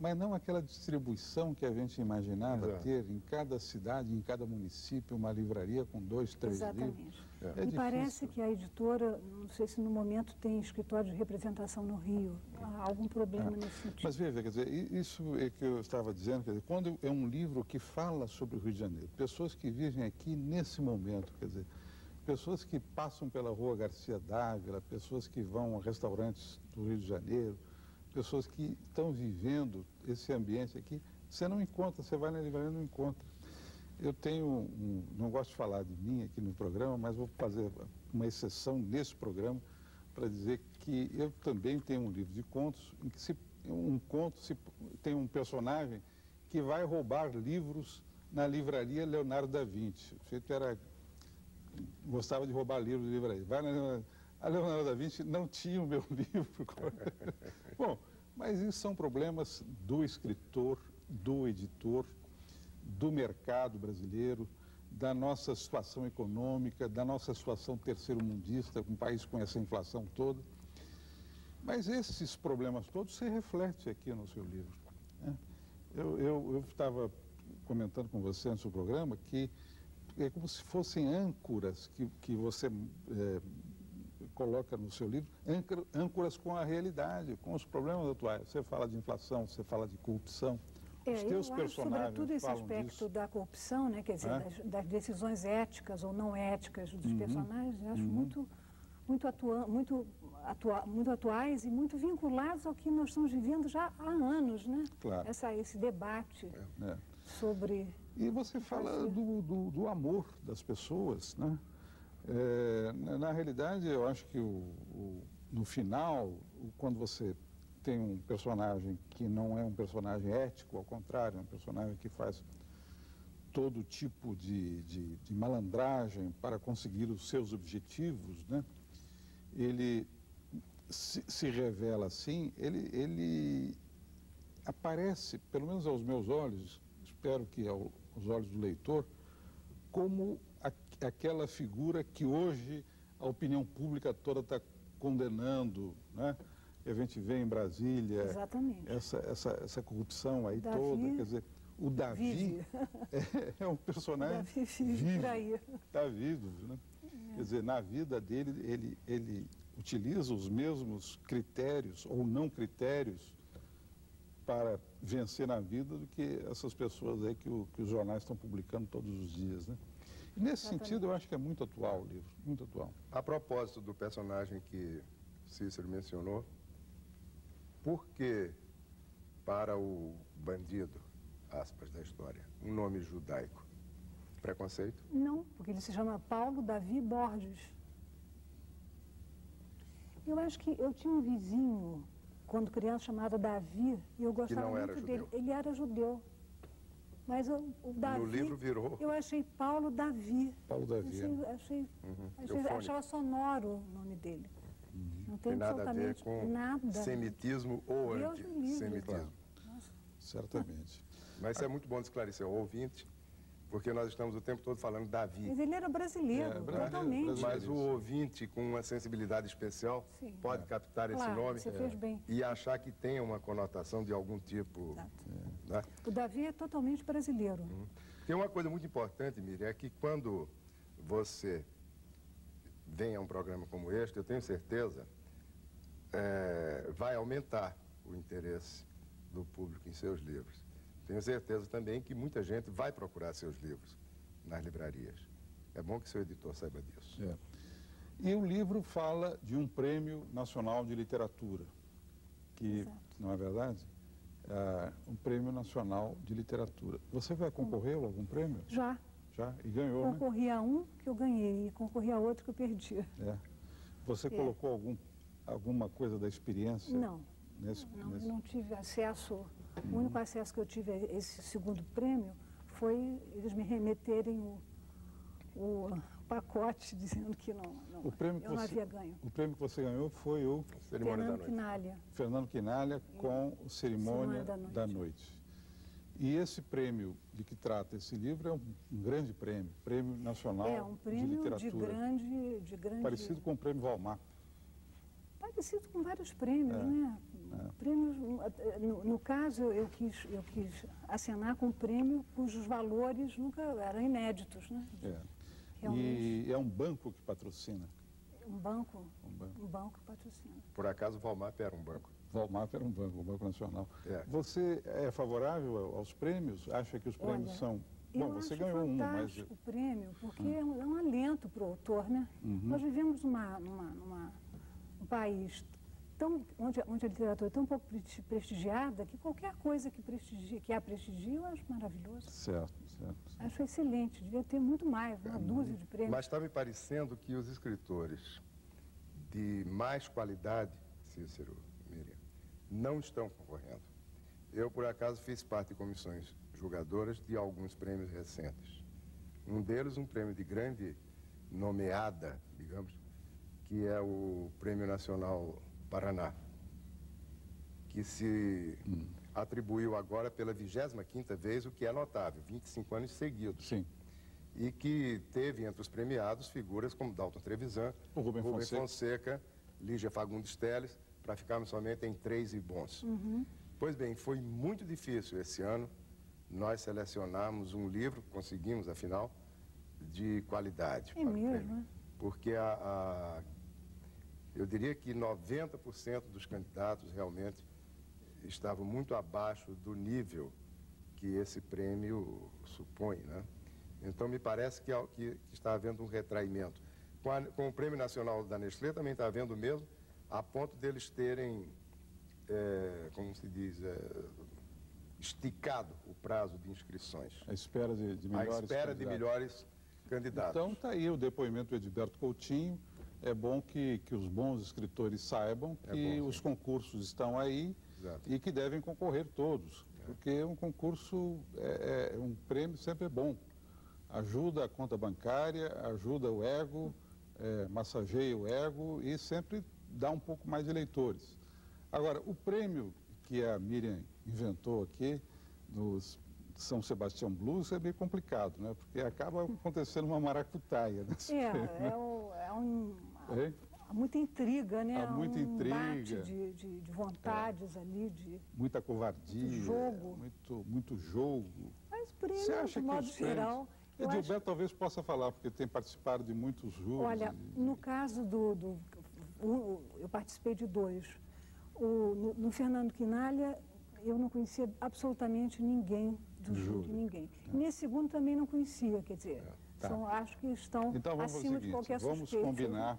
mas não aquela distribuição que a gente imaginava ter em cada cidade, em cada município, uma livraria com 2, 3 livros. Exatamente. Me parece que a editora, não sei se no momento tem escritório de representação no Rio. Há algum problema nesse sentido. Mas veja, quer dizer, isso é que eu estava dizendo, quer dizer, quando é um livro que fala sobre o Rio de Janeiro, pessoas que vivem aqui nesse momento, quer dizer, pessoas que passam pela Rua Garcia Dávila, pessoas que vão a restaurantes do Rio de Janeiro, pessoas que estão vivendo esse ambiente aqui, você não encontra, você vai na livraria e não encontra. Eu tenho, não gosto de falar de mim aqui no programa, mas vou fazer uma exceção nesse programa para dizer que eu também tenho um livro de contos em que tem um personagem que vai roubar livros na livraria Leonardo da Vinci. O feito gostava de roubar livros de livraria. A Leonardo da Vinci não tinha o meu livro. Bom, mas isso são problemas do escritor, do editor, do mercado brasileiro, da nossa situação econômica, da nossa situação terceiro-mundista, um país com essa inflação toda. Mas esses problemas todos se refletem aqui no seu livro, né? Eu estava comentando com você antes do programa que é como se fossem âncoras que você coloca no seu livro, âncoras com a realidade, com os problemas atuais. Você fala de inflação, você fala de corrupção. Os teus personagens sobretudo esse falam aspecto disso. da corrupção, né? Quer dizer, das decisões éticas ou não éticas dos personagens, eu acho muito atuais e muito vinculados ao que nós estamos vivendo já há anos, né? Claro. Esse debate sobre... E você fala do amor das pessoas, né? Na realidade, eu acho que no final, quando você tem um personagem que não é um personagem ético, ao contrário, é um personagem que faz todo tipo de malandragem para conseguir os seus objetivos, né? Ele se revela assim, ele aparece, pelo menos aos meus olhos, espero que aos olhos do leitor, como aquela figura que hoje a opinião pública toda está condenando, né? A gente vê em Brasília essa corrupção aí toda, quer dizer, o Davi é um personagem vivo, está vivo, né? Quer dizer, na vida dele, ele utiliza os mesmos critérios ou não critérios para vencer na vida do que essas pessoas aí que os jornais estão publicando todos os dias, né? E nesse sentido, eu acho que é muito atual o livro, muito atual. A propósito do personagem que Cícero mencionou, por que para o bandido, aspas, da história, um nome judaico? Preconceito? Não, porque ele se chama Paulo Davi Borges. Eu acho que eu tinha um vizinho, quando criança, chamado Davi, e eu gostava muito dele. Ele era judeu. Mas o Davi... No livro virou... Eu achei Paulo Davi. Paulo Davi. Achava sonoro o nome dele. Não tem nada a ver com nada. Semitismo ou antissemitismo. Certamente. Mas isso é muito bom de esclarecer ao ouvinte, porque nós estamos o tempo todo falando Davi. Mas ele era brasileiro, totalmente. Mas o ouvinte com uma sensibilidade especial pode captar esse nome e achar que tem uma conotação de algum tipo. Né? O Davi é totalmente brasileiro. Tem uma coisa muito importante, Miriam, é que quando você vem a um programa como este, eu tenho certeza, vai aumentar o interesse do público em seus livros. Tenho certeza também que muita gente vai procurar seus livros nas livrarias. É bom que seu editor saiba disso. E o livro fala de um prêmio nacional de literatura, que, não é verdade? Um prêmio nacional de literatura. Você vai concorrer a algum prêmio? Já. Já? E ganhou, concorri a um que eu ganhei e concorri a outro que eu perdi. Você colocou alguma coisa da experiência? Não. Eu não tive acesso. O único acesso que eu tive a esse segundo prêmio foi eles me remeterem o pacote dizendo que não havia ganho. O prêmio que você ganhou foi o Fernando Quinalha. Fernando Quinalha com o Cerimônia da Noite. E esse prêmio de que trata esse livro é um grande prêmio, Prêmio Nacional de Literatura. De grande... Parecido com o Prêmio Valmar. Parecido com vários prêmios, né? Prêmios, no caso, eu quis acenar com um prêmio cujos valores nunca eram inéditos, né? E é um banco que patrocina. Um banco que patrocina. Por acaso, o Valmar era um banco? Valmar era um Banco Nacional. Você é favorável aos prêmios? Acha que os prêmios são... Bom, você ganhou um, mas... o prêmio, porque é um alento para o autor, né? Nós vivemos num país onde a literatura é tão pouco prestigiada que qualquer coisa que a prestigie, eu acho maravilhoso. Certo. Acho excelente, devia ter muito mais, uma dúzia de prêmios. Mas está me parecendo que os escritores de mais qualidade, Cícero, Miriam, não estão concorrendo. Eu, por acaso, fiz parte de comissões julgadoras de alguns prêmios recentes. Um deles, um prêmio de grande nomeada, digamos, que é o Prêmio Nacional Paraná, que se atribuiu agora pela 25ª vez, o que é notável, 25 anos seguidos. Sim. E que teve entre os premiados figuras como Dalton Trevisan, o Rubem Fonseca, Lígia Fagundes Telles, para ficarmos somente em 3 e bons. Pois bem, foi muito difícil esse ano nós selecionarmos um livro, conseguimos, afinal, de qualidade. É mesmo, né? Porque eu diria que 90% dos candidatos realmente estavam muito abaixo do nível que esse prêmio supõe, né? Então, me parece que está havendo um retraimento. Com o Prêmio Nacional da Nestlé também está havendo mesmo, a ponto deles terem, como se diz, esticado o prazo de inscrições. À espera de melhores candidatos. Então, está aí o depoimento do Edilberto Coutinho. É bom que os bons escritores saibam que os concursos estão aí e que devem concorrer todos, porque um concurso, um prêmio sempre é bom. Ajuda a conta bancária, ajuda o ego, massageia o ego e sempre dá um pouco mais de leitores. Agora, o prêmio que a Miriam inventou aqui, nos São Sebastião Blues, é meio complicado, né? Porque acaba acontecendo uma maracutaia. Há muita intriga, né? Há muita intriga. Embate de vontades ali, de... Muita covardia. Muito jogo. Mas prêmio, de modo geral... Edilberto talvez possa falar, porque tem participado de muitos júris. Olha, no caso eu participei de 2. No Fernando Quinalha, eu não conhecia absolutamente ninguém do júri, ninguém. Nesse segundo também não conhecia, quer dizer, acho que estão então, acima de qualquer suspeita. Vamos combinar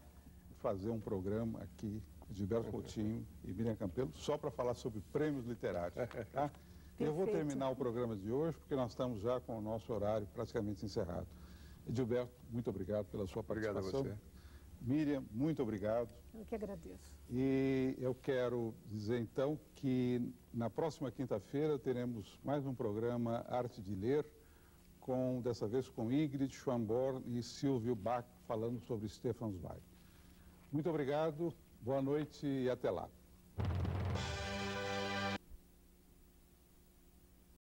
fazer um programa aqui, Gilberto Coutinho e Miriam Campelo, só para falar sobre prêmios literários, tá? Eu vou terminar o programa de hoje, porque nós estamos já com o nosso horário praticamente encerrado. Edilberto, muito obrigado pela sua participação. Obrigado a você. Miriam, muito obrigado. Eu que agradeço. E eu quero dizer, então, que na próxima quinta-feira teremos mais um programa Arte de Ler, dessa vez com Ingrid Schwanborn e Silvio Bach, falando sobre Stefan Zweig. Muito obrigado, boa noite e até lá.